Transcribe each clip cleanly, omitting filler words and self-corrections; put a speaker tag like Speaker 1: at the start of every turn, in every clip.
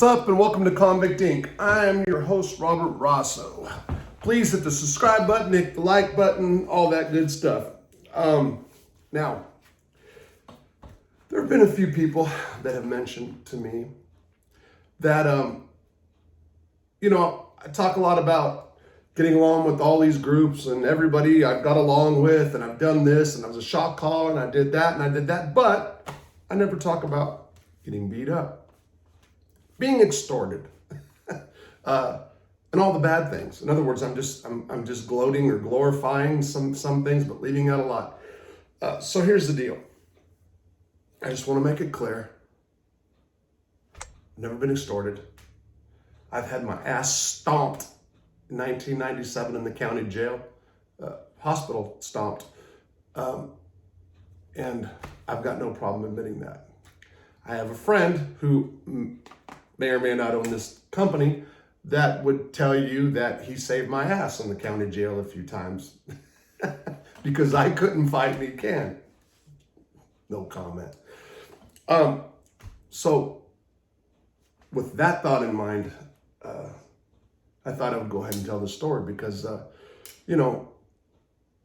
Speaker 1: What's up and welcome to Convict Inc. I am your host, Robert Rosso. Please hit the subscribe button, hit the like button, all that good stuff. Now, there have been a few people that have mentioned to me that, I talk a lot about getting along with all these groups and everybody I've got along with, and I've done this, and I was a shot caller, and I did that, but I never talk about getting beat up, being extorted, and all the bad things. In other words, I'm just gloating or glorifying some things, but leaving out a lot. So here's the deal. I just want to make it clear. I've never been extorted. I've had my ass stomped in 1997 in the county jail, hospital stomped, and I've got no problem admitting that. I have a friend who may or may not own this company that would tell you that he saved my ass in the county jail a few times because I couldn't fight and he can. No comment. So with that thought in mind, I thought I would go ahead and tell the story because,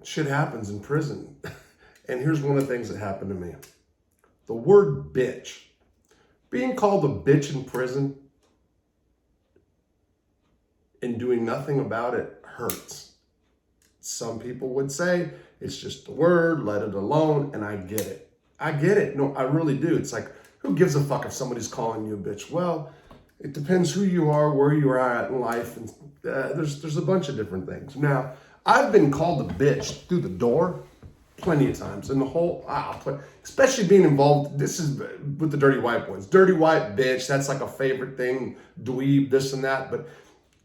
Speaker 1: shit happens in prison. And here's one of the things that happened to me. The word bitch. Being called a bitch in prison and doing nothing about it hurts. Some people would say it's just a word, let it alone, and I get it. I get it. No, I really do. It's like, who gives a fuck if somebody's calling you a bitch? Well, it depends who you are, where you are at in life, and there's a bunch of different things. Now, I've been called a bitch through the door plenty of times, and the whole, especially being involved, this is with the dirty white boys. Dirty white bitch, that's like a favorite thing, dweeb, this and that, but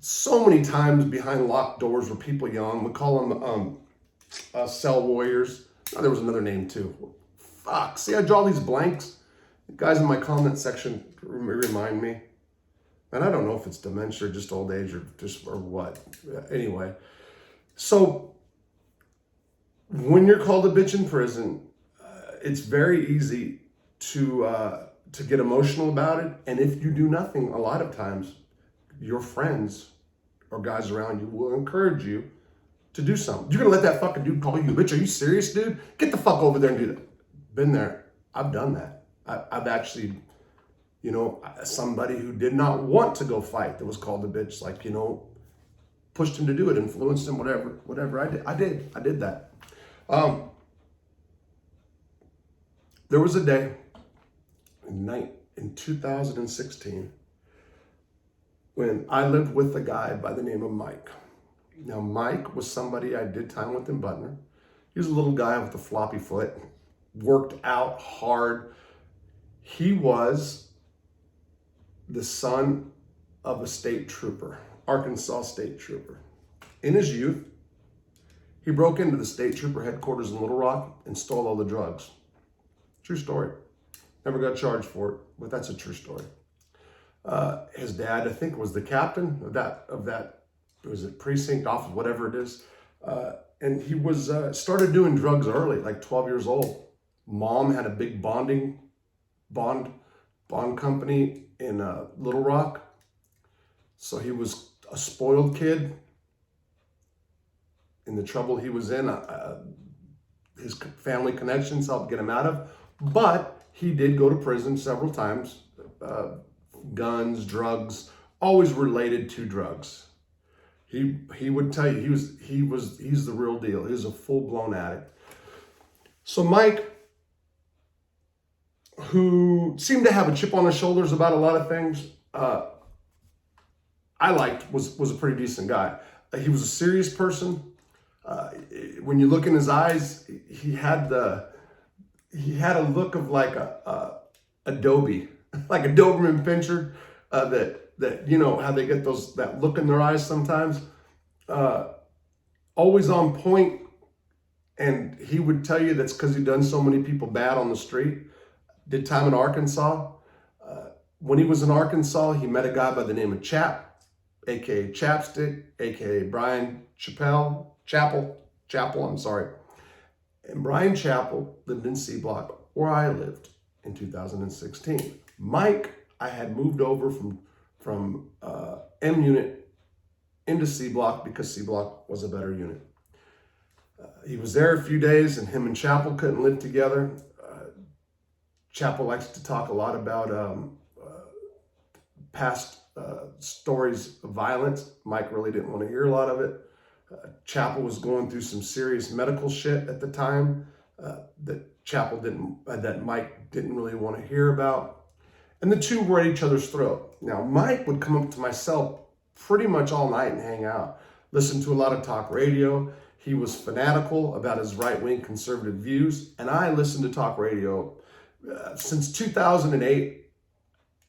Speaker 1: so many times behind locked doors where people yelling, we call them cell warriors. Oh, there was another name too. Fuck, see I draw these blanks? The guys in my comment section remind me. And I don't know if it's dementia or just old age or what. Anyway, so when you're called a bitch in prison, it's very easy to get emotional about it. And if you do nothing, a lot of times your friends or guys around you will encourage you to do something. You're gonna let that fucking dude call you a bitch? Are you serious, dude? Get the fuck over there and do that. Been there. I've done that. I've actually, somebody who did not want to go fight that was called a bitch, pushed him to do it, influenced him, whatever I did. I did that. There was a day in 2016 when I lived with a guy by the name of Mike. Now, Mike was somebody I did time with in Butner. He was a little guy with a floppy foot, worked out hard. He was the son of a state trooper, Arkansas state trooper. In his youth, he broke into the state trooper headquarters in Little Rock and stole all the drugs. True story. Never got charged for it, but that's a true story. His dad, I think, was the captain of that was it precinct office, whatever it is. And he was started doing drugs early, like 12 years old. Mom had a big bond company in Little Rock. So he was a spoiled kid. In the trouble he was in, his family connections helped get him out of. But he did go to prison several times. Guns, drugs, always related to drugs. He would tell you he's the real deal. He's a full-blown addict. So Mike, who seemed to have a chip on his shoulders about a lot of things, I liked, was a pretty decent guy. He was a serious person. When you look in his eyes, he had a look of like a Adobe, like a Doberman Pinscher, that how they get that look in their eyes sometimes. Always on point, and he would tell you that's because he'd done so many people bad on the street. Did time in Arkansas. When he was in Arkansas, he met a guy by the name of Chap, aka Chapstick, aka Brian Chappell. Chapel, I'm sorry. And Brian Chappell lived in C Block, where I lived in 2016. Mike, I had moved over from from M unit into C block because C block was a better unit. He was there a few days, and him and Chapel couldn't live together. Chapel likes to talk a lot about past stories of violence. Mike really didn't want to hear a lot of it. Chapel was going through some serious medical shit at the time that Mike didn't really want to hear about. And the two were at each other's throat. Now, Mike would come up to my cell pretty much all night and hang out, listen to a lot of talk radio. He was fanatical about his right-wing conservative views, and I listened to talk radio since 2008.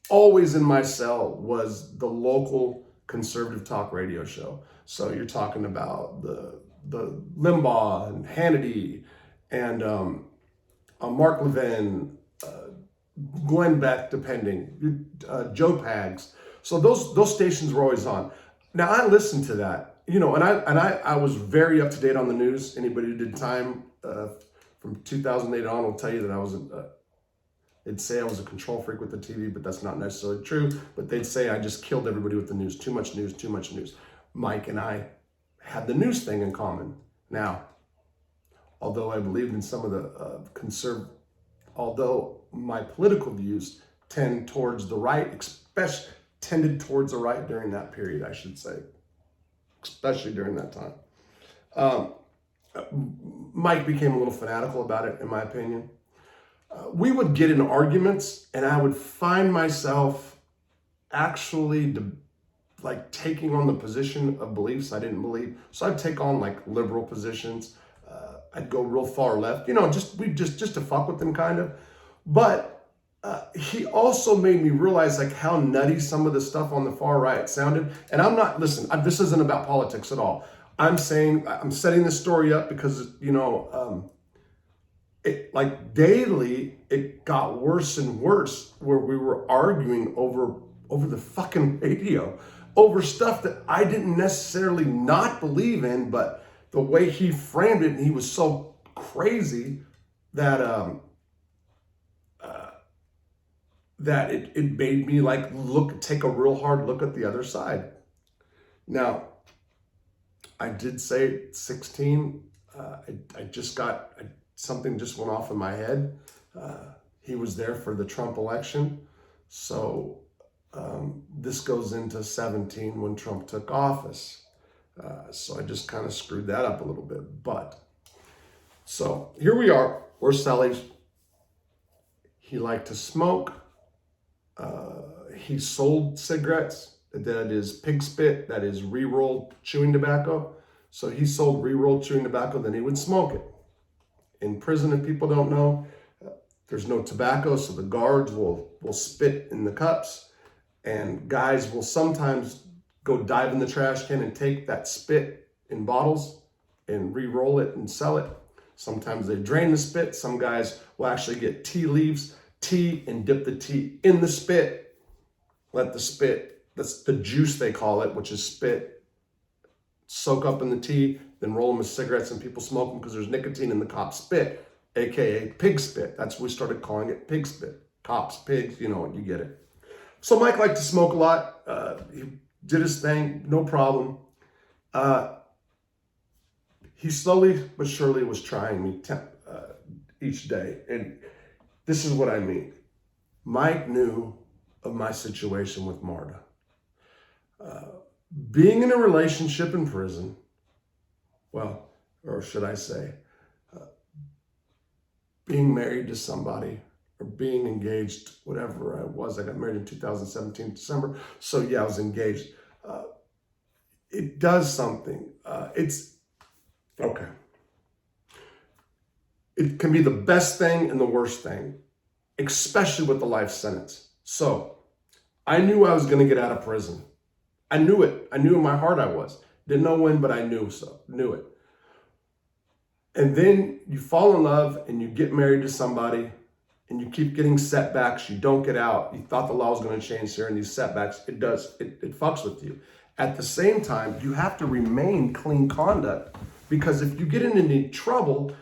Speaker 1: Always in my cell was the local conservative talk radio show. So you're talking about the Limbaugh and Hannity and Mark Levin, Glenn Beck, depending, Joe Pags. So those stations were always on. Now I listened to that, and I was very up to date on the news. Anybody who did time from 2008 on will tell you that I was they'd say I was a control freak with the TV, but that's not necessarily true. But they'd say I just killed everybody with the news. Too much news, too much news. Mike and I had the news thing in common. Now, although I believed in some of the although my political views tended towards the right during that period, I should say, especially during that time. Mike became a little fanatical about it, in my opinion. We would get in arguments, and I would find myself actually taking on the position of beliefs I didn't believe. So I'd take on like liberal positions. I'd go real far left, just to fuck with them, kind of. But he also made me realize like how nutty some of the stuff on the far right sounded. And this isn't about politics at all. I'm setting this story up because daily it got worse and worse, where we were arguing over the fucking radio, over stuff that I didn't necessarily not believe in, but the way he framed it, and he was so crazy that that it made me take a real hard look at the other side. Now, I did say at 16, something just went off in my head. He was there for the Trump election. So this goes into 17 when Trump took office. So I just kind of screwed that up a little bit. So here we are. We're Celly's. He liked to smoke. He sold cigarettes. That is pig spit. That is re-rolled chewing tobacco. So he sold re-rolled chewing tobacco, then he would smoke it. In prison, if people don't know, there's no tobacco, so the guards will spit in the cups, and guys will sometimes go dive in the trash can and take that spit in bottles and re-roll it and sell it. Sometimes they drain the spit. Some guys will actually get tea leaves, and dip the tea in the spit. Let the spit, that's the juice they call it, which is spit, soak up in the tea, then roll them as cigarettes, and people smoke them because there's nicotine in the cop spit, aka pig spit. That's what we started calling it, pig spit. Cops, pigs, you get it. So Mike liked to smoke a lot. He did his thing, no problem. He slowly but surely was trying me each day. And this is what I mean. Mike knew of my situation with Marta. Being in a relationship in prison, or should I say, being married to somebody or being engaged, whatever I was. I got married in 2017, December. So yeah, I was engaged. It does something. It's okay. It can be the best thing and the worst thing, especially with the life sentence. So I knew I was going to get out of prison. I knew it. I knew in my heart I was. Didn't know when, but I knew it. And then you fall in love and you get married to somebody and you keep getting setbacks. You don't get out. You thought the law was going to change here, and these setbacks, it does. It fucks with you. At the same time, you have to remain clean conduct, because if you get in any trouble,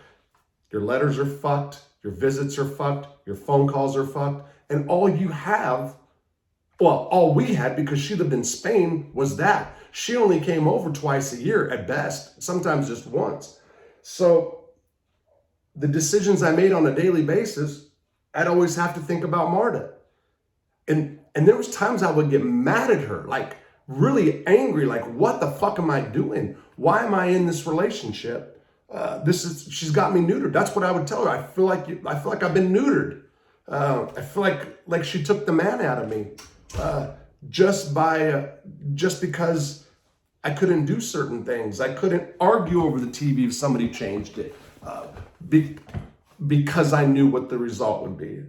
Speaker 1: your letters are fucked, your visits are fucked, your phone calls are fucked, and all you have Well, all we had, because she lived in Spain, was that. She only came over twice a year at best, sometimes just once. So the decisions I made on a daily basis, I'd always have to think about Marta. And there was times I would get mad at her, like really angry, like, what the fuck am I doing? Why am I in this relationship? She's got me neutered. That's what I would tell her. I feel like I've been neutered. I feel like she took the man out of me, just because I couldn't do certain things. I couldn't argue over the TV if somebody changed it, because I knew what the result would be.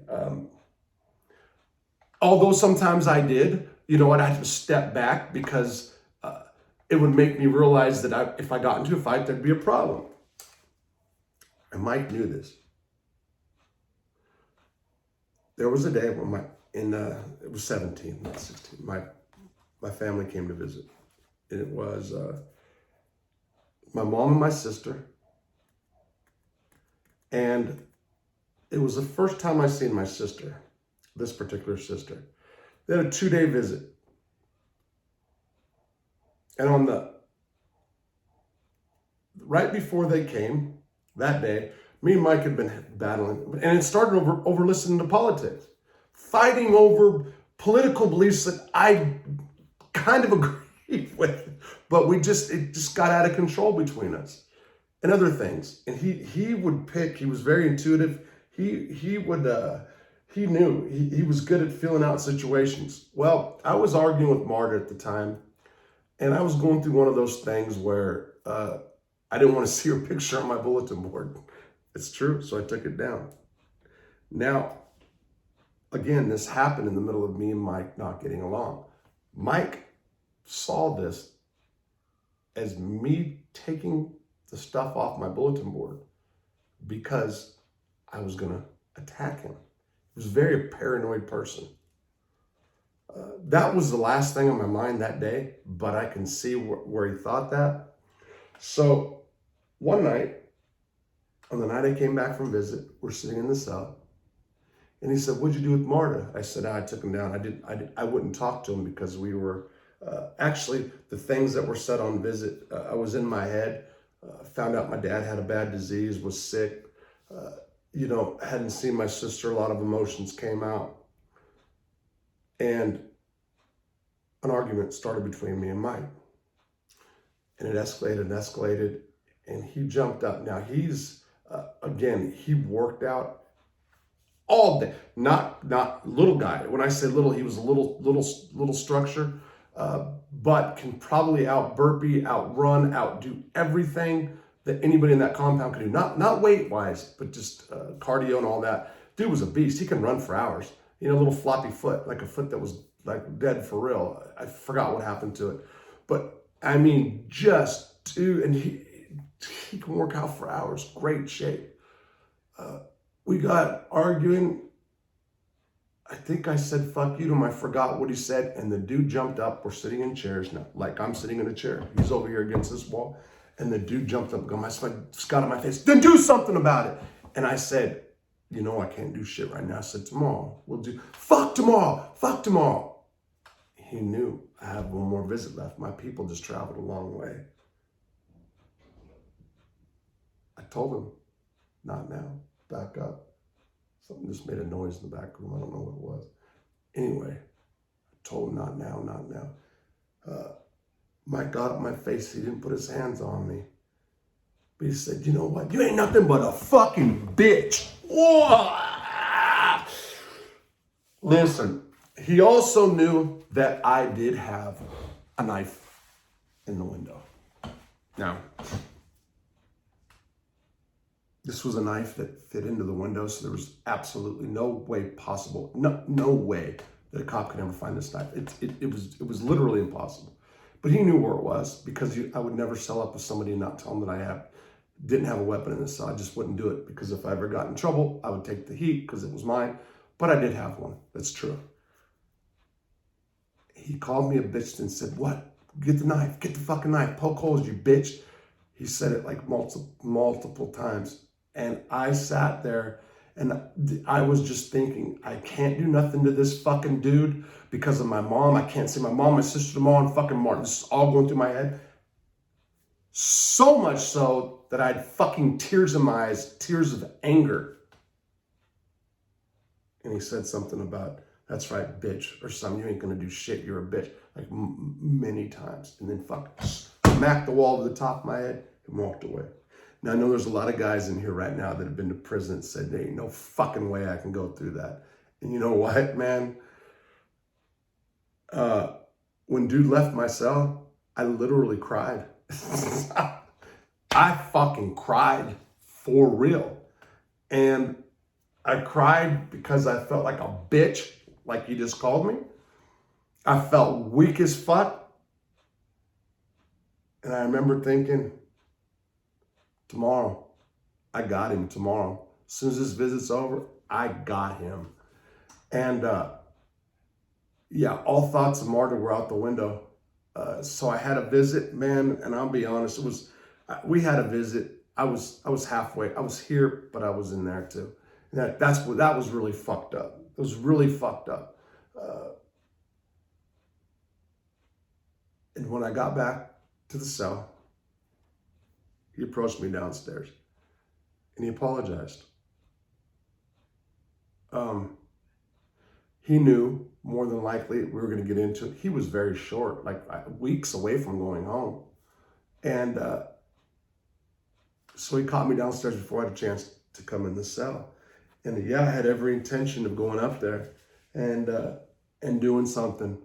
Speaker 1: Although sometimes I did, I'd have to step back because it would make me realize that if I got into a fight, there'd be a problem. And Mike knew this. There was a day when it was 17, not 16. My family came to visit, and it was my mom and my sister, and it was the first time I seen my sister, this particular sister. They had a 2-day visit, and right before they came that day, me and Mike had been battling, and it started over listening to politics, fighting over political beliefs that I kind of agreed with, but it just got out of control between us, and other things. And he would pick. He was very intuitive. He knew he was good at filling out situations. Well, I was arguing with Marta at the time, and I was going through one of those things where I didn't want to see her picture on my bulletin board. It's true, so I took it down. Now, again, this happened in the middle of me and Mike not getting along. Mike saw this as me taking the stuff off my bulletin board because I was going to attack him. He was a very paranoid person. That was the last thing on my mind that day, but I can see where he thought that. So one night, on the night I came back from visit, we're sitting in the cell, and he said, "What'd you do with Marta?" I said, "I took him down. I wouldn't talk to him because we were actually the things that were said on visit. I was in my head. Found out my dad had a bad disease, was sick. Hadn't seen my sister. A lot of emotions came out, and an argument started between me and Mike, and it escalated, and he jumped up. Now he's he worked out all day. Not little guy. When I say little, he was a little structure, but can probably out burpee, outrun, outdo everything that anybody in that compound can do. Not weight wise, but just cardio and all that. Dude was a beast. He can run for hours. A little floppy foot, like a foot that was like dead for real. I forgot what happened to it, but I mean, and he can work out for hours. Great shape. We got arguing. I think I said fuck you to him. I forgot what he said. And the dude jumped up. We're sitting in chairs now. Like I'm sitting in a chair. He's over here against this wall. And the dude jumped up and got on my face. Then do something about it. And I said, I can't do shit right now. I said, tomorrow we'll do. Fuck tomorrow. Fuck tomorrow. He knew I have one more visit left. My people just traveled a long way. I told him, not now. Back up. Something just made a noise in the back room. I don't know what it was. Anyway, I told him, not now, not now. Mike got up my face. He didn't put his hands on me. But he said, you know what? You ain't nothing but a fucking bitch. Whoa! Listen, he also knew that I did have a knife in the window. Now, this was a knife that fit into the window, so there was absolutely no way possible, no way that a cop could ever find this knife. It was literally impossible. But he knew where it was because I would never sell up with somebody and not tell them that I didn't have a weapon in this cell. I just wouldn't do it because if I ever got in trouble, I would take the heat because it was mine. But I did have one. That's true. He called me a bitch and said, "What? Get the knife. Get the fucking knife. Poke holes, you bitch." He said it like multiple times. And I sat there And I was just thinking, I can't do nothing to this fucking dude because of my mom. I can't see my mom, my sister tomorrow, and fucking Martin. This is all going through my head. So much so that I had fucking tears in my eyes, tears of anger. And he said something about, that's right, bitch, or something. You ain't gonna do shit, you're a bitch. Like many times. And then fucking smacked the wall over the top of my head and walked away. Now, I know there's a lot of guys in here right now that have been to prison and said, there ain't no fucking way I can go through that. And you know what, man? When dude left my cell, I literally cried. I fucking cried for real. And I cried because I felt like a bitch, like he just called me. I felt weak as fuck. And I remember thinking, tomorrow, I got him tomorrow. As soon as this visit's over, I got him. And yeah, all thoughts of Marta were out the window. So I had a visit, man, and I'll be honest, we had a visit. I was halfway. I was here, but I was in there too. And that was really fucked up. It was really fucked up. And when I got back to the cell, he approached me downstairs and he apologized. He knew more than likely we were going to get into it. He was very short, like weeks away from going home. And so he caught me downstairs before I had a chance to come in the cell. And yeah, I had every intention of going up there and doing something.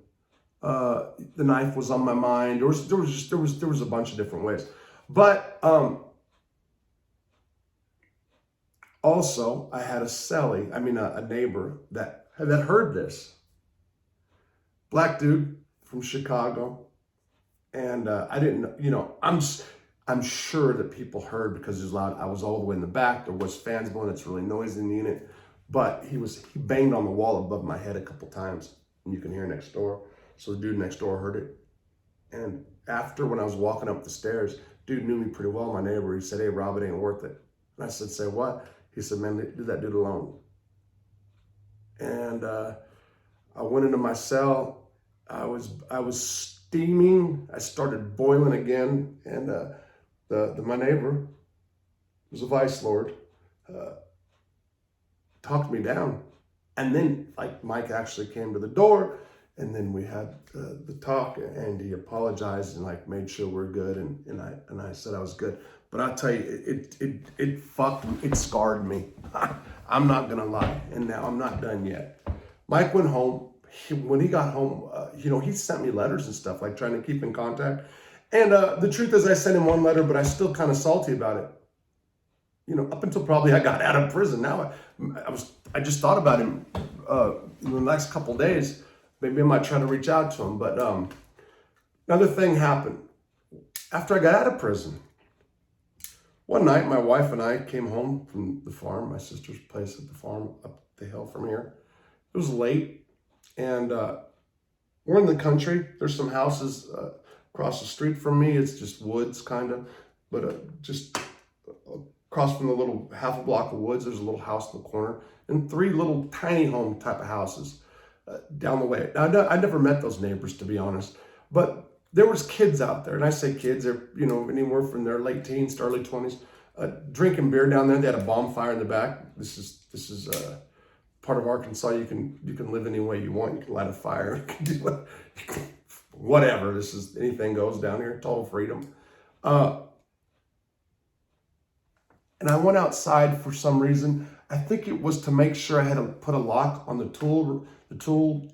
Speaker 1: The knife was on my mind. There was a bunch of different ways. But also, I had a neighbor that heard this. Black dude from Chicago. And I didn't, I'm sure that people heard because it was loud. I was all the way in the back. There was fans blowing. It's really noisy in the unit. But he banged on the wall above my head a couple times. And you can hear next door. So the dude next door heard it. And after, when I was walking up the stairs, dude knew me pretty well, my neighbor. He said, hey, Rob, it ain't worth it. And I said, say what? He said, man, leave that dude alone. And I went into my cell. I was steaming. I started boiling again. And my neighbor, who's a vice lord, talked me down. And then, like, Mike actually came to the door. And then we had the talk, and he apologized and like made sure we're good, and I said I was good. But I'll tell you, it scarred me. I'm not gonna lie, and now I'm not done yet. Mike went home. When he got home, he sent me letters and stuff, like trying to keep in contact. And the truth is, I sent him one letter, but I still kind of salty about it. Up until probably I got out of prison. Now I just thought about him in the next couple days. Maybe I might try to reach out to him. But another thing happened. After I got out of prison, one night my wife and I came home from the farm, my sister's place at the farm up the hill from here. It was late, and we're in the country. There's some houses across the street from me. It's just woods, kind of. But just across from the little half a block of woods, there's a little house in the corner, and 3 little tiny home type of houses down the way. I never met those neighbors, to be honest, but there was kids out there, and I say kids, they're anywhere from their late teens to early 20s, drinking beer down there. They had a bonfire in the back. This is part of Arkansas. You can live any way you want. You can light a fire. You can do whatever. Anything goes down here. Total freedom. And I went outside for some reason. I think it was to make sure I had to put a lock on the tool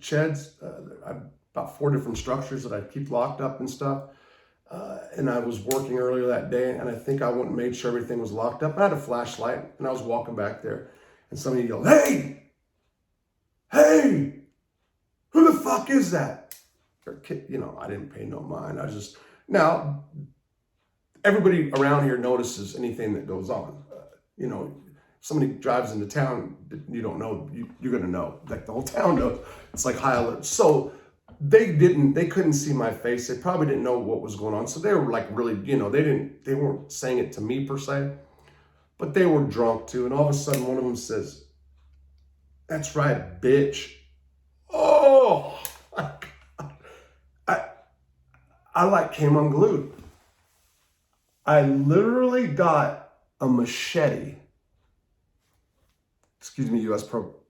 Speaker 1: sheds. About 4 different structures that I keep locked up and stuff. And I was working earlier that day, and I think I went and made sure everything was locked up. I had a flashlight, and I was walking back there, and somebody yelled, hey, who the fuck is that? I didn't pay no mind. Now, everybody around here notices anything that goes on. Somebody drives into town, you don't know, you're gonna know. Like the whole town knows. It's like high alert. So they couldn't see my face. They probably didn't know what was going on. So they were like really, they weren't saying it to me per se, but they were drunk too. And all of a sudden one of them says, That's right, bitch. Oh, I, I like came unglued. I literally got a machete. Excuse me,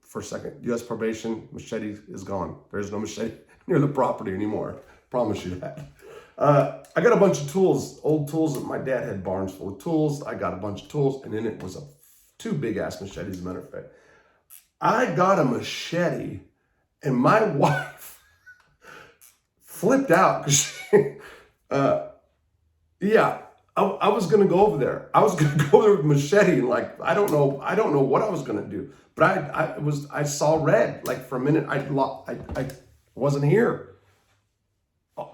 Speaker 1: for a second. U.S. probation, machete is gone. There's no machete near the property anymore. Promise you that. I got a bunch of tools, old tools that my dad had barns full of tools. I got a bunch of tools, and then it was two big ass machetes, as a matter of fact. I got a machete, and my wife flipped out because yeah, I was gonna go over there. I was gonna go there with machete and like I don't know what I was gonna do. But I saw red. Like for a minute, I wasn't here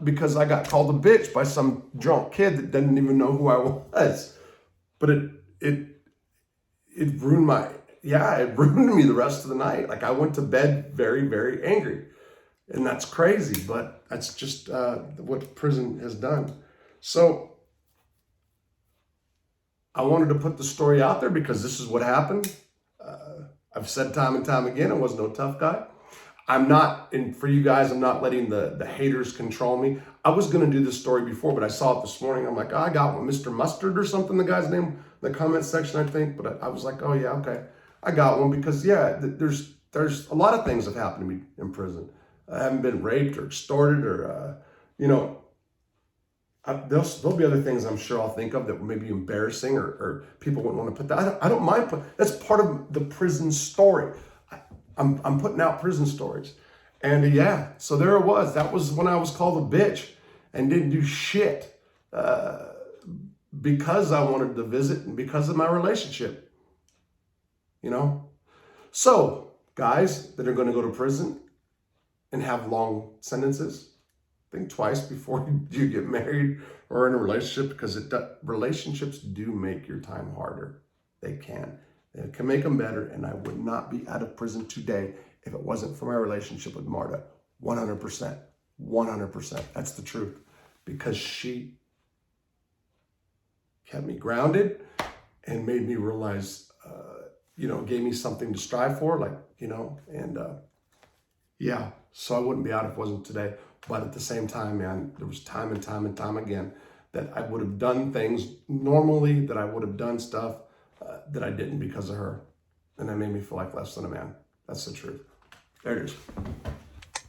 Speaker 1: because I got called a bitch by some drunk kid that didn't even know who I was. But it ruined it ruined me the rest of the night. Like I went to bed very, very angry. And that's crazy, but that's just what prison has done. So I wanted to put the story out there because this is what happened. I've said time and time again, I was no tough guy. I'm not, and for you guys, I'm not letting the haters control me. I was going to do this story before, but I saw it this morning. I'm like, oh, I got one, Mr. Mustard or something, the guy's name, in the comment section, I think. But I was like, oh yeah, okay. I got one because yeah, there's a lot of things that have happened to me in prison. I haven't been raped or extorted or, there'll be other things I'm sure I'll think of that may be embarrassing or people wouldn't want to put that. I don't mind. That's part of the prison story. I'm putting out prison stories. And yeah, so there it was. That was when I was called a bitch and didn't do shit because I wanted to visit and because of my relationship, So guys that are going to go to prison and have long sentences, think twice before you get married or in a relationship because relationships do make your time harder. They can. It can make them better, and I would not be out of prison today if it wasn't for my relationship with Marta. 100%. 100%. That's the truth. Because she kept me grounded and made me realize, gave me something to strive for, yeah. So I wouldn't be out if it wasn't today. But at the same time, man, there was time and time and time again that I would have done things normally, that I would have done stuff that I didn't because of her. And that made me feel like less than a man. That's the truth. There it is.